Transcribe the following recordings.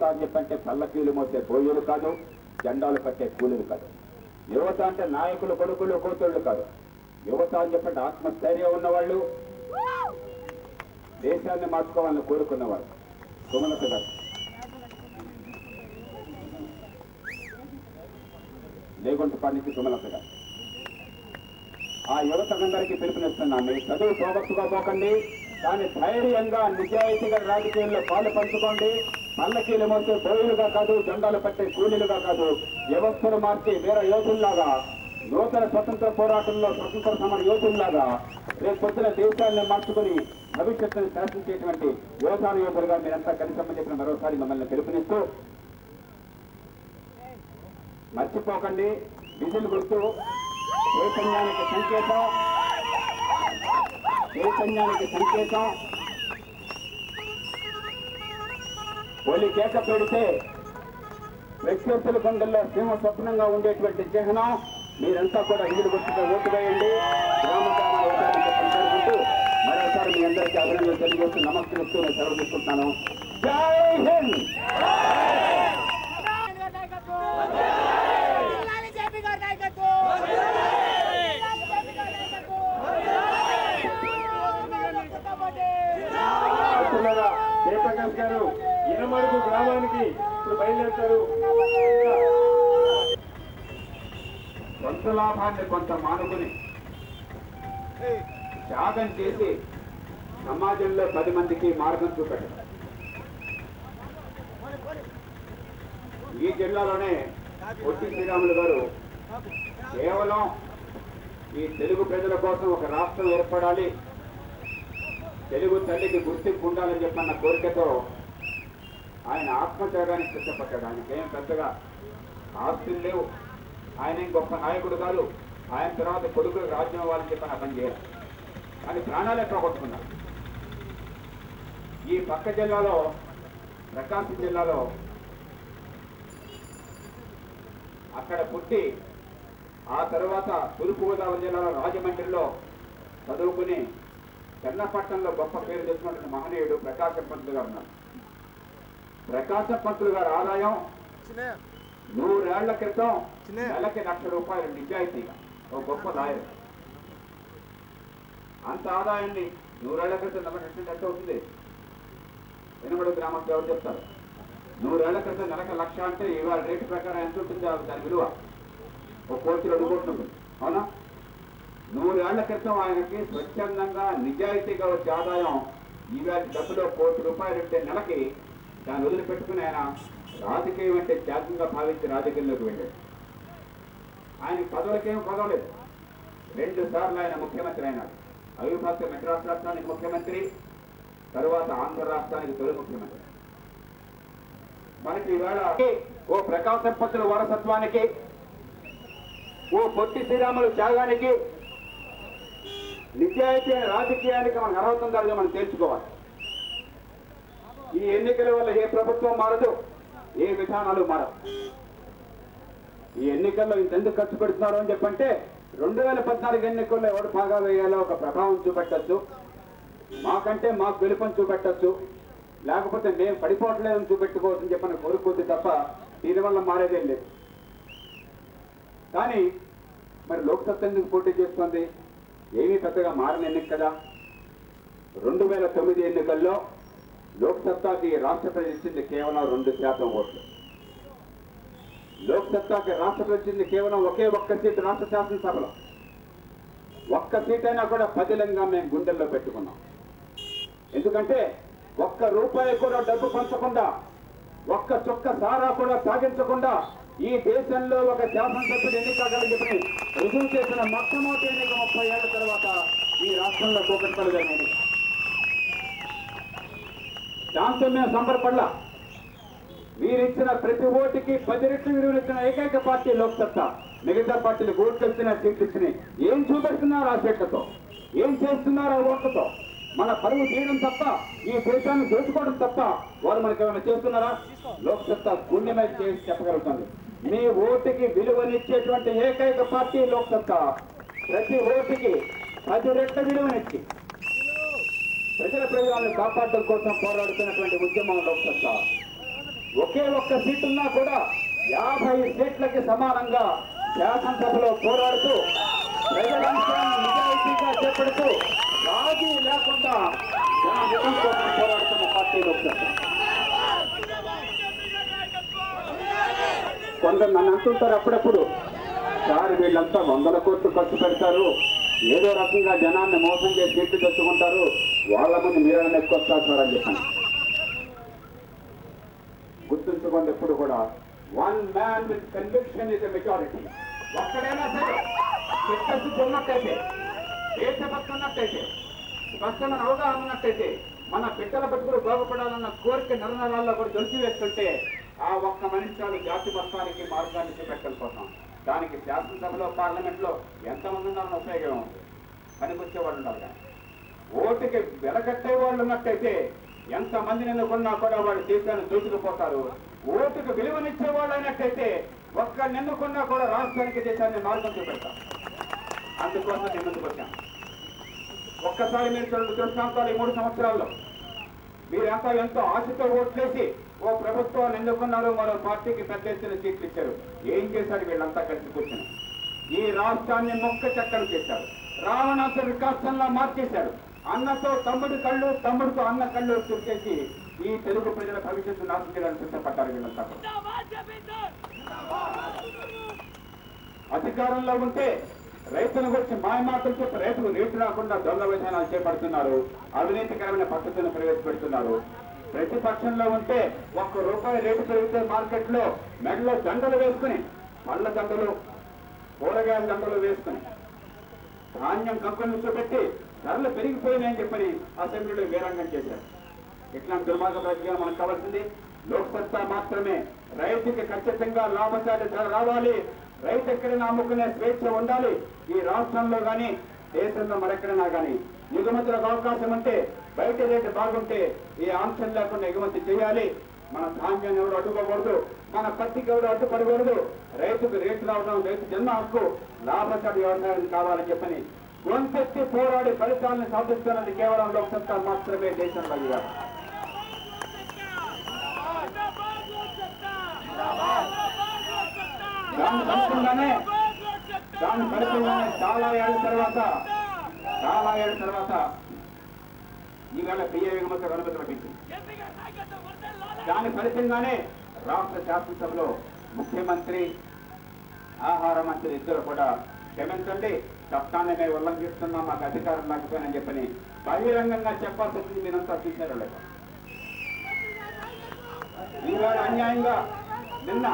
అని చెప్పంటే పల్లకీలు మోసే బోయలు కాదు, జెండాలు పట్టే కూలీలు కాదు. యువత అంటే నాయకులు, కొడుకులు, కూతుళ్ళు కాదు. యువత అని చెప్పంటే ఆత్మస్థైర్యం ఉన్నవాళ్ళు, దేశాన్ని మార్చుకోవాలని కోరుకున్నవాళ్ళు. సుమలత గారు లేగుంటపాటి నుంచి సుమలత గారు ఆ యువతకందరికీ పిలుపునిస్తున్నాను. మీ చదువు పోగొట్టుగా పోకండి, కానీ ధైర్యంగా నిజాయితీగా రాజకీయాల్లో పాలు పంచుకోండి. పల్లకీలు మోసే బోయిలుగా కాదు, జెండాలు పట్టే కూలీలుగా కాదు, వ్యవస్థను మార్చి వీర యోధుల్లాగా, నూతన స్వతంత్ర పోరాటంలో స్వతంత్ర సమర యోధుల్లాగా రేపు పొద్దున దేశాన్ని మార్చుకుని భవిష్యత్తును శాసించేటువంటి యోధాన యోధులుగా మీరంతా కలిసమ్మని చెప్పిన మరోసారి మమ్మల్ని పిలుపునిస్తూ, మర్చిపోకండి విజిల్ గుర్తు చైతన్యానికి సంకేతం, చైతన్యానికి సంకేతం. ఒలి కేక పెడితే ప్రత్యర్థుల గుండెల్లో సింహ స్వప్నంగా ఉండేటువంటి చిహ్నం. మీరంతా కూడా విజిల్ గుర్తుగా ఓటు వేయండి. గ్రామ గ్రామాల ఓటానికి మరోసారి మీ అందరికీ అభినందనలు తెలియజేస్తూ నమస్కరిస్తూ నేను సెలవు తీసుకుంటున్నాను. జై హింద్. జయప్రకాష్ గారు ఇనమడుగు గ్రామానికి ఇప్పుడు బయలుదేరుతారు. సొంత లాభాన్ని కొంత మానుకుని త్యాగం చేసి సమాజంలో 10 మందికి మార్గం చూపెట్టడం. ఈ జిల్లాలోనే పొట్టి శ్రీరాములు గారు కేవలం ఈ తెలుగు ప్రజల కోసం ఒక రాష్ట్రం ఏర్పడాలి, తెలుగు తల్లికి గుర్తింపు ఉండాలని చెప్పన్న కోరికతో ఆయన ఆత్మత్యాగానికి సిద్ధపడ్డాడు. ఆయనకేం పెద్దగా ఆస్తులు లేవు, ఆయన గొప్ప నాయకుడు కాదు, ఆయన తర్వాత కొడుకులు రాజ్యం అవ్వాలని చెప్పని పని చేయాలి అని ప్రాణాలే పోగొట్టుకున్నారు. ఈ పక్క జిల్లాలో, ప్రకాశం జిల్లాలో అక్కడ పుట్టి ఆ తర్వాత తూర్పుగోదావరి జిల్లాలో రాజమండ్రిలో చదువుకుని చెన్నపట్నంలో గొప్ప పేరు తెచ్చినటువంటి మహనీయుడు ప్రకాశం పంతులు గారు ఉన్నారు. ప్రకాశం పంతులు గారి ఆదాయం 100 ఏళ్ల క్రితం నెలకి ₹1,00,000 నిజాయితీగా ఒక గొప్ప లాయర్. అంత ఆదాయాన్ని 100 ఏళ్ల క్రితం నెలకి ఎంత అవుతుంది? ఎనమడు గ్రామంలో ఎవరు చెప్తారు? 100 ఏళ్ల క్రితం నెలకు 1,00,000 అంటే ఇవాళ రేటు ప్రకారం ఎంత ఉంటుంది దాని విలువ? ఒక కోటి 2 కోట్లు ఉంటుంది, అవునా? 100 ఏళ్ల క్రితం ఆయనకి స్వచ్ఛందంగా నిజాయితీగా వచ్చే ఆదాయం ఇవాళ డబ్బులో ₹1,00,000 ఉంటే నెలకి దాన్ని వదిలిపెట్టుకుని ఆయన రాజకీయం అంటే త్యాగంగా భావించి రాజకీయంలోకి వెళ్ళాడు. ఆయనకి పదవులకేం పదవలేదు. 2 సార్లు ఆయన ముఖ్యమంత్రి అయినాడు. అవిభాక్త మెడ్రాస్ రాష్ట్రానికి ముఖ్యమంత్రి, తరువాత ఆంధ్ర రాష్ట్రానికి తొలి ముఖ్యమంత్రి. మనకి ఇవాళ ఓ ప్రకాశం పంతుల వారసత్వానికి, ఓ పొట్టి శ్రీరాములు త్యాగానికి, నిజాయితీ రాజకీయానికి మనకు అర్హత ఉందని మనం తెలుసుకోవాలి. ఈ ఎన్నికల వల్ల ఏ ప్రభుత్వం మారదు, ఏ విధానాలు మారవు. ఈ ఎన్నికల్లో ఇంతెందుకు ఖర్చు పెడుతున్నారు అని చెప్పంటే 2014 ఎన్నికల్లో ఎవరు బాగా వేయాలో ఒక ప్రభావం చూపెట్టచ్చు, మాకంటే మాకు వెలుపని చూపెట్టచ్చు, లేకపోతే మేము పడిపోవట్లేదని చూపెట్టుకోవచ్చని చెప్పని కోరుకోద్ది తప్ప దీనివల్ల మారేదేం లేదు. కానీ మరి లోక్సత్తా ఎందుకు పోటీ చేస్తుంది? ఏమీ పెద్దగా మారని ఎన్నిక కదా. 2009 ఎన్నికల్లో లోక్సత్తాకి రాష్ట్ర ప్రజలు ఇచ్చింది కేవలం 2% ఓట్లు. లోక్సత్తాకి రాష్ట్ర ప్రజలు ఇచ్చింది కేవలం ఒకే ఒక్క సీటు రాష్ట్ర శాసనసభలో. ఒక్క సీట్ అయినా కూడా పదిలంగా మేము గుండెల్లో పెట్టుకున్నాం. ఎందుకంటే ₹1 కూడా డబ్బు పంచకుండా, ఒక్క చుక్క సారా కూడా సాగించకుండా ఈ దేశంలో ఒక శాసనసభ్యుడు ఎన్నికలని చెప్పి రుజువు చేసిన మొట్టమొదటి ఎన్నిక 30 ఏళ్ల తర్వాత ఈ రాష్ట్రంలో కూకట్పల్లి జరిగింది. దాంతో మేము సంబరపడలా. మీరిచ్చిన ప్రతి ఓటుకి 10 రెట్లు విలువనిచ్చిన ఏకైక పార్టీ లోక్సత్తా. మిగతా పార్టీలు ఓట్లు ఇచ్చిన సీట్లు ఇచ్చినాయి. ఏం చూపెడుతున్నారు ఆ సీట్లతో? ఏం చేస్తున్నారు ఆ ఓట్లతో? మన పరువు తీయడం తప్ప, ఈ దేశాన్ని దోచుకోవడం తప్ప వారు మనకి ఏమైనా చేస్తున్నారా? లోక్సత్తా గుండె మీద చేసి చెప్పగలుగుతుంది. మీ ఓటుకి విలువనిచ్చేటువంటి ఏకైక పార్టీ లోక్సత్తా. ప్రతి ఓటుకి 10 రెట్ల విలువనిచ్చి ప్రజల ప్రయోజనాలను కాపాడడం కోసం పోరాడుతున్నటువంటి ఉద్యమం లోక్సత్తా. ఒకే ఒక్క సీటున్నా కూడా 50 సీట్లకి సమానంగా శాసనసభలో పోరాడుతూ ప్రజలంశాన్ని నిజాయితీగా చేపడుతూ రాజీ లేకుండా జనహితం కోసం పోరాడుతున్న పార్టీ లోక్సత్తా. కొందరు నన్ను అంటుంటారు అప్పుడప్పుడు, సార్ వీళ్ళంతా 100 కోట్లు ఖర్చు పెడతారు, ఏదో రకంగా జనాన్ని మోసం చేసి సీట్లు తెచ్చుకుంటారు, వాళ్ళ ముందు మీరైనా ఎక్కువ వస్తారు సార్ అని చెప్పాను. గుర్తుంచుకోండి, ఎప్పుడు కూడా 1 man with conviction is a majority. ఒక్కడైనా సరే చిత్తశుద్ధి ఉన్నట్టయితే, దేశభక్తి ఉన్నట్టయితే, స్పష్టమైన అవగాహన ఉన్నట్టయితే, మన బిడ్డల బతుకులు బాగుపడాలన్న కోరిక నరనరాల్లో కూడా దొరికి వేస్తుంటే ఆ ఒక్క మనిషి జాతి మొత్తానికి మార్గాన్ని చూపెట్టడం కోసం. దానికి శాసనసభలో పార్లమెంట్లో ఎంతమంది ఉన్నారని ఉపయోగం ఉంది. పనికొచ్చే వాళ్ళు ఉండాలి. కానీ ఓటుకి వెలగట్టే వాళ్ళు ఉన్నట్టయితే ఎంతమందిని ఎన్నుకున్నా కూడా వాళ్ళు దేశాన్ని దూసుకుపోతారు. ఓటుకు విలువనిచ్చే వాళ్ళు అయినట్టయితే ఒక్కరిని ఎన్నుకున్నా కూడా రాష్ట్రానికి దేశాన్ని మార్గం చూపెడతారు. అందుకోసం నేను ముందుకు వచ్చాను. ఒక్కసారి మీరు దృష్టాంతాలు ఈ 3 సంవత్సరాల్లో మీరంతా ఎంతో ఆశతో ఓట్లేసి ఓ ప్రభుత్వాన్ని ఎన్నుకున్నారు, మరో పార్టీకి పెద్ద ఎత్తున సీట్లు ఇచ్చారు. ఏం చేశారు వీళ్ళంతా కలిసి కూర్చుని? ఈ రాష్ట్రాన్ని మొక్క చెక్కలు చేశారు, రావణాసురుడి కాష్టంలా మార్చేశారు. అన్నతో తమ్ముడి కళ్ళు, తమ్ముడితో అన్న కళ్ళు చుట్టేసి ఈ తెలుగు ప్రజల భవిష్యత్తు నాశనం చేయడానికి సిద్ధపడ్డారు వీళ్ళంతా. అధికారంలో ఉంటే రైతుల గురించి మాయమాటలు చెప్పి రైతులు రేటు రాకుండా దొంగ విధానాలు చేపడుతున్నారు, అవినీతికరమైన పద్ధతులను ప్రవేశపెడుతున్నారు. ప్రతిపక్షంలో ఉంటే ₹1 రేటు పెరిగితే మార్కెట్లో మెడలో దండలు వేసుకుని, పళ్ళ దండలు, కూరగాయల దండలు వేసుకుని, ధాన్యం కంపెనీలు చూపెట్టి ధరలు పెరిగిపోయినాయని చెప్పని అసెంబ్లీలో వీరంగం చేశారు. ఇట్లాంటి దుర్మార్గ రాజకీయాలు మనకు కావాల్సింది లోక్సత్తా మాత్రమే. రైతుకి ఖచ్చితంగా లాభసాటి ధర రావాలి, రైతు ఎక్కడైనా అమ్ముకునే స్వేచ్ఛ ఉండాలి. ఈ రాష్ట్రంలో కానీ దేశంలో మరెక్కడైనా కానీ ఎగుమతులకు అవకాశం ఉంటే, బయట రేటు బాగుంటే ఈ ఆంక్షలు లేకుండా ఎగుమతి చేయాలి. మన ధాన్యాన్ని ఎవరు అడ్డుకోకూడదు, మన పత్తికి ఎవరు అడ్డుపడకూడదు. రైతుకు రేటు రావడం రైతు జన్మ హక్కు, లాభసాటి వ్యవసాయం కావాలని చెప్పని గొంతెత్తి పోరాడి ఫలితాలను సాధిస్తున్నది కేవలం లోక్సత్తా మాత్రమే దేశంలో. దాని ఫలితంగానే చాలా ఏళ్ల తర్వాత ఈవేళ ప్రియ ఎగుమతి అనుమతి లభించింది. దాని ఫలితంగానే రాష్ట్ర శాసనసభలో ముఖ్యమంత్రి, ఆహార మంత్రి ఇద్దరు కూడా క్షమించండి, చట్టాన్ని మేము ఉల్లంఘిస్తున్నాం, మాకు అధికారం లేకపోయినని చెప్పని బహిరంగంగా చెప్పాల్సి వచ్చింది. మీరంతా చూశారు లేక? ఈవేళ అన్యాయంగా నిన్న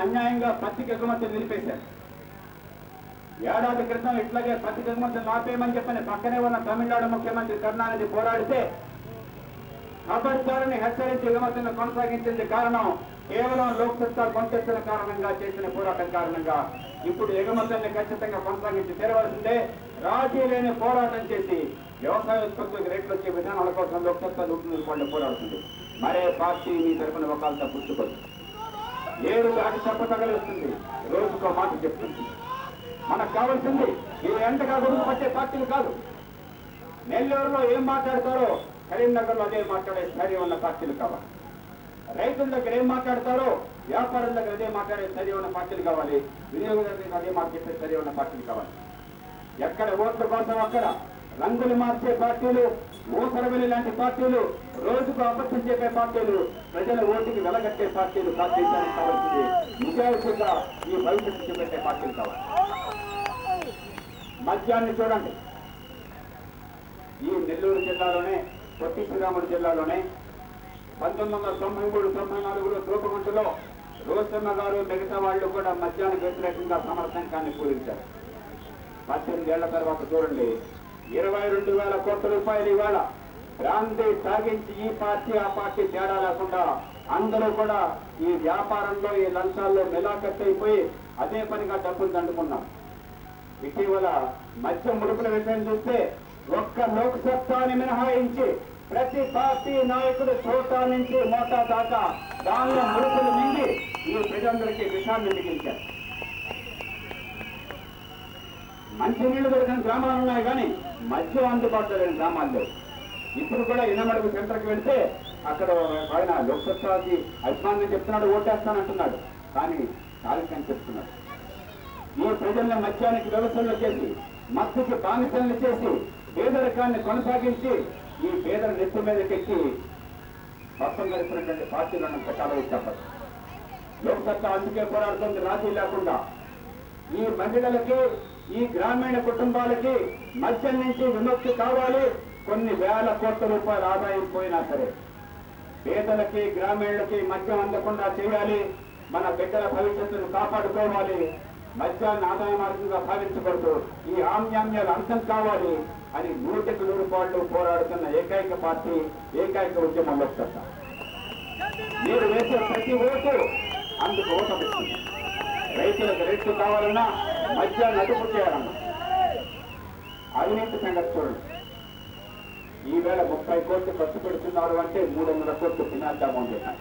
అన్యాయంగా పత్తికి ఎగుమతులు నిలిపేశారు. ఏడాది క్రితం ఇట్లాగే పత్తికి ఎగుమతులు ఆపేయమని చెప్పని పక్కనే ఉన్న తమిళనాడు ముఖ్యమంత్రి కరుణానిధి పోరాడితే అబద్ధాలని హెచ్చరించి ఎగుమతులను కొనసాగించింది కారణం కేవలం లోక్సత్తా కొంచెత్తుల కారణంగా చేసిన పోరాటం కారణంగా ఇప్పుడు ఎగుమతుల్ని ఖచ్చితంగా కొనసాగించి తీరవలసిందే. రాజీ లేని పోరాటం చేసి వ్యవసాయ ఉత్పత్తులకు రేట్లు వచ్చే విధానాల కోసం లోక్సత్తా నూటలు పోరాడుతుంది. మరే పార్టీ మీ తరఫున ఒకళ్ళతో పుచ్చుకోదు. 7 దాటి చెప్ప తగలిస్తుంది, రోజుకో మాట చెప్తుంది. మనకు కావాల్సింది ఈ ఎంతగా గొడుగు పట్టే పార్టీలు కాదు. నెల్లూరులో ఏం మాట్లాడతారో కరీంనగర్లో అదే మాట్లాడే స్థైర్యం ఉన్న పార్టీలు కావాలి. రైతుల దగ్గర ఏం మాట్లాడతారో వ్యాపారుల దగ్గర అదే మాట్లాడే స్థైర్యం ఉన్న పార్టీలు కావాలి. వినియోగదారులకు అదే మాట చెప్పే స్థైర్యం ఉన్న పార్టీలు కావాలి. ఎక్కడ ఓట్ల కోసం అక్కడ రంగులు మార్చే పార్టీలు, ఊసరవెల్లి లాంటి పార్టీలు, రోజుకు అబద్ధం చెప్పే పార్టీలు, ప్రజల ఓటుకి వెలగట్టే పార్టీలు దేశానికి కావాల్సింది. నిజాయితీగా ఈ భవిష్యత్తు చూపెట్టే పార్టీలు కావాలి. మద్యాన్ని చూడండి, ఈ నెల్లూరు జిల్లాలోనే, పొట్టి శ్రీరాములు జిల్లాలోనే 1993-94లో తూపుగుంటలో రోసమ్మ గారు మిగతా వాళ్ళు కూడా మద్యానికి వ్యతిరేకంగా సమరసంఘాన్ని పూరించారు. 18 ఏళ్ల తర్వాత చూడండి, 22,000 కోట్ల రూపాయలు ఇవాళ బ్రాంతి సాగించి ఈ పార్టీ ఆ పార్టీ తేడా లేకుండా అందరూ కూడా ఈ వ్యాపారంలో, ఈ లంచాల్లో మిలాఖత్ అయిపోయి అదే పనిగా డబ్బులు దండుకున్నాం. ఇటీవల మద్యం ముడుపుల విషయం చూస్తే ఒక్క లోక్సత్తాని మినహాయించి ప్రతి పార్టీ నాయకుడు చోటా నుంచి మోటా దాకా దానిలో ముడుపులు మింగి ఈ ప్రజలందరికీ విషాన్ని మిగిల్చారు. మంచినీళ్లు దొరికిన గ్రామాలు ఉన్నాయి కానీ మద్యం అందుబాటులో లేని గ్రామాలు లేవు. ఇప్పుడు కూడా ఇనమడుగు సెంటర్కి వెళ్తే అక్కడ ఆయన లోక్సత్తాకి అభిమానులు చెప్తున్నాడు, ఓటేస్తానంటున్నాడు. కానీ కాలికని చెప్తున్నాడు. ఈ ప్రజల్ని మద్యానికి వ్యవస్థలు చేసి, మత్తుకి బానిసలను చేసి, పేదరికాన్ని కొనసాగించి ఈ పేదల నెత్తి మీదకెక్కి మొత్తం గడిపినటువంటి పార్టీలను పెట్టాలని చెప్పదు. లోక్సత్తా అందుకే పోరాడుతుంది, రాజీ లేకుండా. ఈ మహిళలకి, ఈ గ్రామీణ కుటుంబాలకి మద్యం నుంచి విముక్తి కావాలి. కొన్ని వేల కోట్ల రూపాయల ఆదాయం పోయినా సరే పేదలకి, గ్రామీణులకి మద్యం అందకుండా చేయాలి. మన బిడ్డల భవిష్యత్తును కాపాడుకోవాలి. మద్యాన్ని ఆదాయ మార్గంగా భావించకూడదు. ఈ ఆమ్యామ్యాలు అంతం కావాలి అని 100% పోరాడుతున్న ఏకైక పార్టీ, ఏకైక ఉద్యమం లోక్సత్తా. మీరు వేసే ప్రతి ఓటు అందుకు ఓటమిస్తుంది. రైతులకు రేట్లు కావాలన్నా, మద్యాన్ని అదుపు చేయాలన్నా. అవినీతి సంగతి చూడండి. ఈవేళ 30 కోట్లు ఖర్చు పెడుతున్నారు అంటే 300 కోట్లు ఫినాన్సామం చేశారు.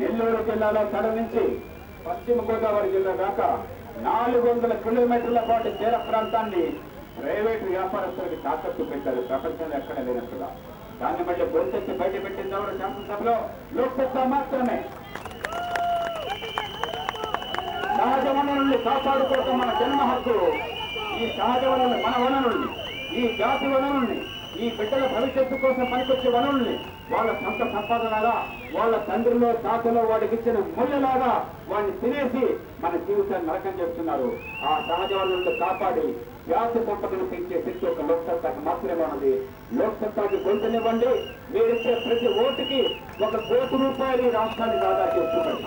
నెల్లూరు జిల్లాలో తడ నుంచి పశ్చిమ గోదావరి జిల్లా దాకా 400 కిలోమీటర్ల పాటు తీర ప్రాంతాన్ని ప్రైవేటు వ్యాపారస్తులకు తాకట్టు పెట్టారు. ప్రపంచంలో ఎక్కడ లేనట్టుగా. దాన్ని మళ్ళీ గొంతెత్తి బయట పెట్టింది ఎవరు? శాసనసభలో లోక్సత్తా మాత్రమే. సహజ వనరుల్ని కాపాడుకోవటం మన జన్మ హక్కు. ఈ సహజ వనరుల్ని, మన వనరుల్ని, ఈ జాతి వనరుల్ని, ఈ బిడ్డల భవిష్యత్తు కోసం పనికొచ్చే వనరుల్ని వాళ్ళ సొంత సంపాదనలాగా, వాళ్ళ తండ్రిలో తాతలో వాడికి ఇచ్చిన ముళ్ళలాగా వాడిని తినేసి మన జీవితాన్ని నరకం చేస్తున్నారు. ఆ సహజ వనరులను కాపాడి జాతి సంపదను పెంచే శక్తి ఒక లోక్సత్తాకి మాత్రమే ఉన్నది. లోక్సత్తాకి గొంతునివ్వండి. మీరిచ్చే ప్రతి ఓటుకి 1 కోటి రూపాయలు ఈ రాష్ట్రానికి ఆదా చేస్తున్నారు.